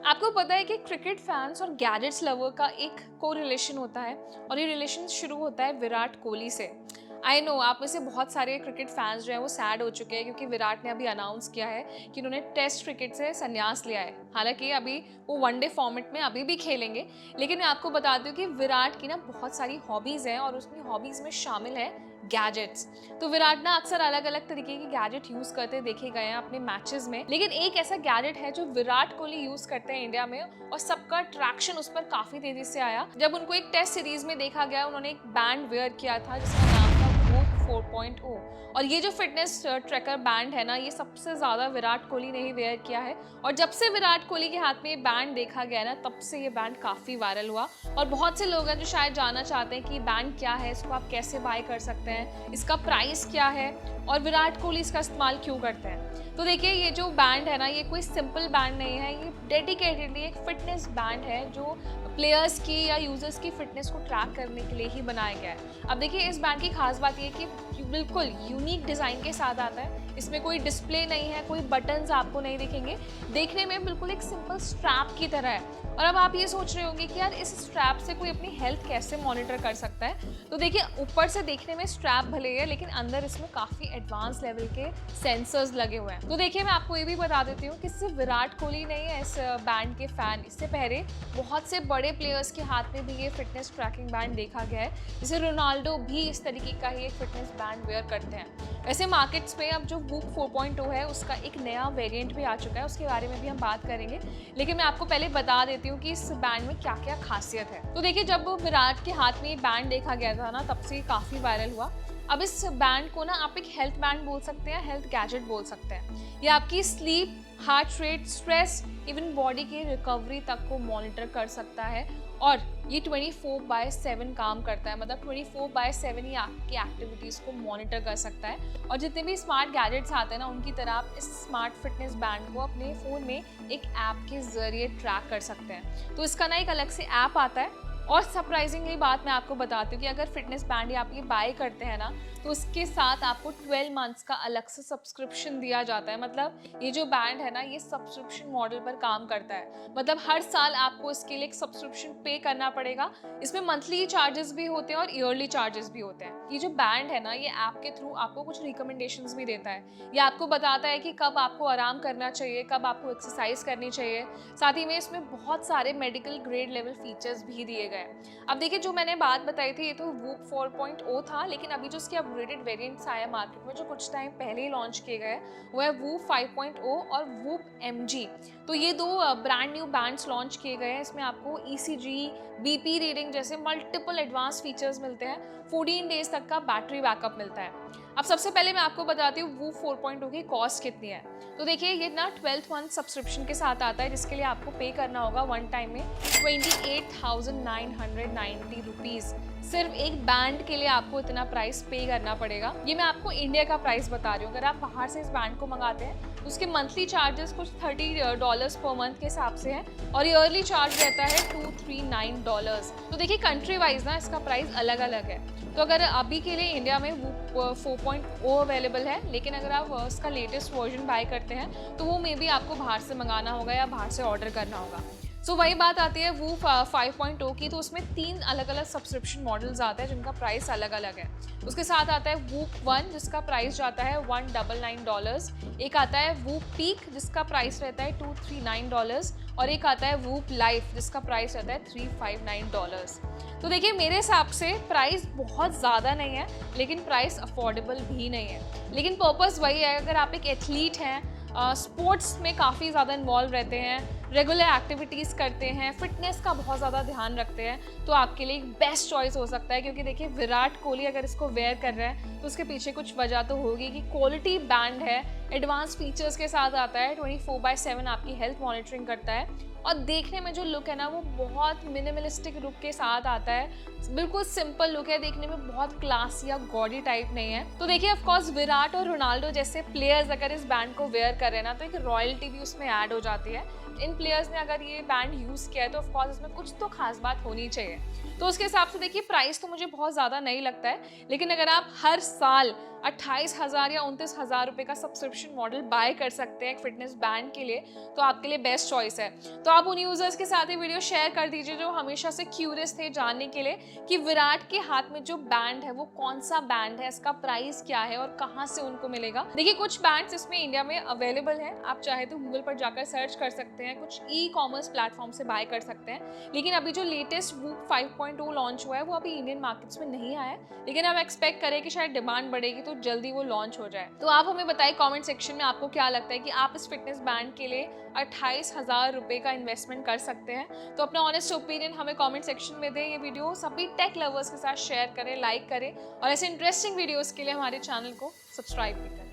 आपको पता है कि क्रिकेट फैंस और गैजेट्स लवर का एक को रिलेशन होता है और ये रिलेशन शुरू होता है विराट कोहली से। आई नो आप में से बहुत सारे क्रिकेट फैंस जो हैं वो सैड हो चुके हैं क्योंकि विराट ने अभी अनाउंस किया है कि उन्होंने टेस्ट क्रिकेट से संन्यास लिया है। हालांकि अभी वो वनडे फॉर्मेट में अभी भी खेलेंगे, लेकिन मैं आपको बता दूं कि विराट की ना बहुत सारी हॉबीज़ हैं और उसकी हॉबीज़ में शामिल है गैजेट्स। तो विराट ना अक्सर अलग अलग तरीके के गैजेट यूज करते देखे गए हैं अपने मैचेस में, लेकिन एक ऐसा गैजेट है जो विराट कोहली यूज करते हैं इंडिया में और सबका ट्रैक्शन उस पर काफी तेजी से आया जब उनको एक टेस्ट सीरीज में देखा गया। उन्होंने एक बैंड वेयर किया था जिसका नाम था वूप 4.0 और ये जो फिटनेस ट्रैकर बैंड है ना, ये सबसे ज्यादा विराट कोहली ने ही वेयर किया है। और जब से विराट कोहली के हाथ में ये बैंड देखा गया ना, तब से ये बैंड काफी वायरल हुआ और बहुत से लोग हैं जो शायद जानना चाहते हैं कि बैंड क्या है, इसको आप कैसे बाय कर सकते हैं, इसका प्राइस क्या है और विराट कोहली इसका इस्तेमाल क्यों करते हैं। तो देखिए, ये जो बैंड है ना, ये कोई सिंपल बैंड नहीं है, ये डेडिकेटेडली एक फिटनेस बैंड है जो प्लेयर्स की या यूजर्स की फिटनेस को ट्रैक करने के लिए ही बनाया गया है। अब देखिए, इस बैंड की खास बात ये है कि बिल्कुल यूनिक डिज़ाइन के साथ आता है। इसमें कोई डिस्प्ले नहीं है, कोई बटन्स आपको नहीं दिखेंगे, देखने में बिल्कुल एक सिंपल स्ट्रैप की तरह है। और अब आप ये सोच रहे होंगे कि यार इस स्ट्रैप से कोई अपनी हेल्थ कैसे मॉनिटर कर सकता है। तो देखिए, ऊपर से देखने में स्ट्रैप भले है, लेकिन अंदर इसमें काफ़ी एडवांस लेवल के सेंसर्स लगे हुए हैं। तो देखिए, मैं आपको ये भी बता देती हूँ कि सिर्फ विराट कोहली नहीं है इस बैंड के फैन। इससे पहले बहुत से बड़े प्लेयर्स के हाथ में भी ये फिटनेस ट्रैकिंग बैंड देखा गया है। जैसे रोनाल्डो भी इस तरीके का ही एक फिटनेस बैंड वेयर करते हैं। वैसे मार्केट्स में अब जो वूप 4.0 है उसका एक नया वेरिएंट भी आ चुका है, उसके बारे में भी हम बात करेंगे, लेकिन मैं आपको पहले बता देती हूँ कि इस बैंड में क्या क्या खासियत है। तो देखिए, जब विराट के हाथ में ये बैंड देखा गया था ना, तब से काफ़ी वायरल हुआ। अब इस बैंड को ना आप एक हेल्थ बैंड बोल सकते हैं, हेल्थ गैजेट बोल सकते हैं। ये आपकी sleep, heart rate, stress, even body की रिकवरी तक को मॉनिटर कर सकता है और ये 24/7 काम करता है। मतलब 24/7 ही आपकी एक्टिविटीज़ को मॉनिटर कर सकता है। और जितने भी स्मार्ट गैजेट्स आते हैं ना, उनकी तरह आप इस स्मार्ट फिटनेस बैंड को अपने फ़ोन में एक ऐप के ज़रिए ट्रैक कर सकते हैं। तो इसका ना एक अलग से ऐप आता है। और सरप्राइजिंगली बात मैं आपको बताती हूँ कि अगर फिटनेस बैंड आप ये बाय करते हैं ना, तो उसके साथ आपको 12 मंथ्स का अलग से सब्सक्रिप्शन दिया जाता है। मतलब ये जो बैंड है ना, ये सब्सक्रिप्शन मॉडल पर काम करता है। मतलब हर साल आपको इसके लिए एक सब्सक्रिप्शन पे करना पड़ेगा। इसमें मंथली चार्जेस भी होते हैं और ईयरली चार्जेस भी होते हैं। ये जो बैंड है ना, ये ऐप के थ्रू आपको कुछ रिकमेंडेशंस भी देता है। ये आपको बताता है कि कब आपको आराम करना चाहिए, कब आपको एक्सरसाइज करनी चाहिए। साथ ही में इसमें बहुत सारे मेडिकल ग्रेड लेवल फीचर्स भी दिए गए। अब देखिए, जो मैंने बात बताई थी ये तो वूप 4.0 था, लेकिन अभी जो इसके अपग्रेडेड वेरिएंट्स आए मार्केट में जो कुछ टाइम पहले ही लॉन्च किए गए, वो है वूप 5.0 और वूप एमजी। तो ये दो ब्रांड न्यू बैंड्स लॉन्च किए गए हैं। इसमें आपको ईसीजी, बीपी रीडिंग जैसे मल्टीपल एडवांस फीचर्स मिलते हैं। 14 डेज तक का बैटरी बैकअप मिलता है। अब सबसे पहले मैं आपको बताती हूँ वूप 4.0 की कॉस्ट कितनी है। तो देखिए, ये ना 12th मंथ सब्सक्रिप्शन के साथ आता है, जिसके लिए आपको पे करना होगा वन टाइम में 28,990 रुपीज़। सिर्फ एक बैंड के लिए आपको इतना प्राइस पे करना पड़ेगा। ये मैं आपको इंडिया का प्राइस बता रही हूँ। अगर आप बाहर से इस बैंड को मंगाते हैं तो उसके मंथली चार्जेस कुछ $30 पर मंथ के हिसाब से हैं और ईयरली चार्ज रहता है $239। तो देखिए, कंट्री वाइज ना इसका प्राइस अलग अलग है। तो अगर अभी के लिए इंडिया में वो 4.0 अवेलेबल है, लेकिन अगर आप उसका लेटेस्ट वर्जन बाय करते हैं तो वो मे बी आपको बाहर से मंगाना होगा या बाहर से ऑर्डर करना होगा। सो वही बात आती है वूप 5.0 की। तो उसमें 3 अलग अलग सब्सक्रिप्शन मॉडल्स आते हैं जिनका प्राइस अलग अलग है। उसके साथ आता है वूप 1 जिसका प्राइस जाता है $199। एक आता है वूप पीक जिसका प्राइस रहता है $239 और एक आता है वूप लाइफ जिसका प्राइस रहता है $359। तो देखिए, मेरे हिसाब से प्राइस बहुत ज़्यादा नहीं है, लेकिन प्राइस अफोर्डेबल भी नहीं है। लेकिन पर्पस वही है, अगर आप एक एथलीट हैं, स्पोर्ट्स में काफ़ी ज़्यादा इन्वॉल्व रहते हैं, रेगुलर एक्टिविटीज़ करते हैं, फिटनेस का बहुत ज़्यादा ध्यान रखते हैं, तो आपके लिए एक बेस्ट चॉइस हो सकता है। क्योंकि देखिए, विराट कोहली अगर इसको वेयर कर रहे हैं तो उसके पीछे कुछ वजह तो होगी कि क्वालिटी बैंड है, एडवांस फीचर्स के साथ आता है, 24/7 आपकी हेल्थ मॉनिटरिंग करता है और देखने में जो लुक है ना, वो बहुत मिनिमलिस्टिक लुक के साथ आता है। बिल्कुल सिंपल लुक है, देखने में बहुत क्लास या गॉडी टाइप नहीं है। तो देखिए, ऑफ कोर्स विराट और रोनाल्डो जैसे प्लेयर्स अगर इस बैंड को वेयर कर रहे हैं ना, तो एक रॉयल्टी भी उसमें ऐड हो जाती है। इन प्लेयर्स ने अगर ये बैंड यूज़ किया है तो ऑफकोर्स इसमें कुछ तो खास बात होनी चाहिए। तो उसके हिसाब से देखिए, प्राइस तो मुझे बहुत ज़्यादा नहीं लगता है, लेकिन अगर आप हर साल 28,000 या 29,000 रुपए का सब्सक्रिप्शन मॉडल बाय कर सकते हैं एक फिटनेस बैंड के लिए, तो आपके लिए बेस्ट चॉइस है। तो आप उन यूजर्स के साथ ये वीडियो शेयर कर दीजिए जो हमेशा से क्यूरियस थे जानने के लिए कि विराट के हाथ में जो बैंड है वो कौन सा बैंड है, इसका प्राइस क्या है और कहाँ से उनको मिलेगा। देखिए कुछ बैंड्स इसमें इंडिया में अवेलेबल है, आप चाहे तो गूगल पर जाकर सर्च कर सकते हैं, कुछ ई कॉमर्स प्लेटफॉर्म से बाय कर सकते हैं। लेकिन अभी जो लेटेस्ट वूप 5.0 लॉन्च हुआ है वो अभी इंडियन मार्केट्स में नहीं आया है, लेकिन हम एक्सपेक्ट करें कि शायद डिमांड बढ़ेगी तो जल्दी वो लॉन्च हो जाए। तो आप हमें बताइए कमेंट सेक्शन में आपको क्या लगता है कि आप इस फिटनेस बैंड के लिए 28,000 रुपए का इन्वेस्टमेंट कर सकते हैं। तो अपना ऑनेस्ट ओपिनियन हमें कमेंट सेक्शन में दें। ये वीडियो सभी टेक लवर्स के साथ शेयर करें, लाइक करें और ऐसे इंटरेस्टिंग वीडियोस के लिए हमारे चैनल को सब्सक्राइब भी करें।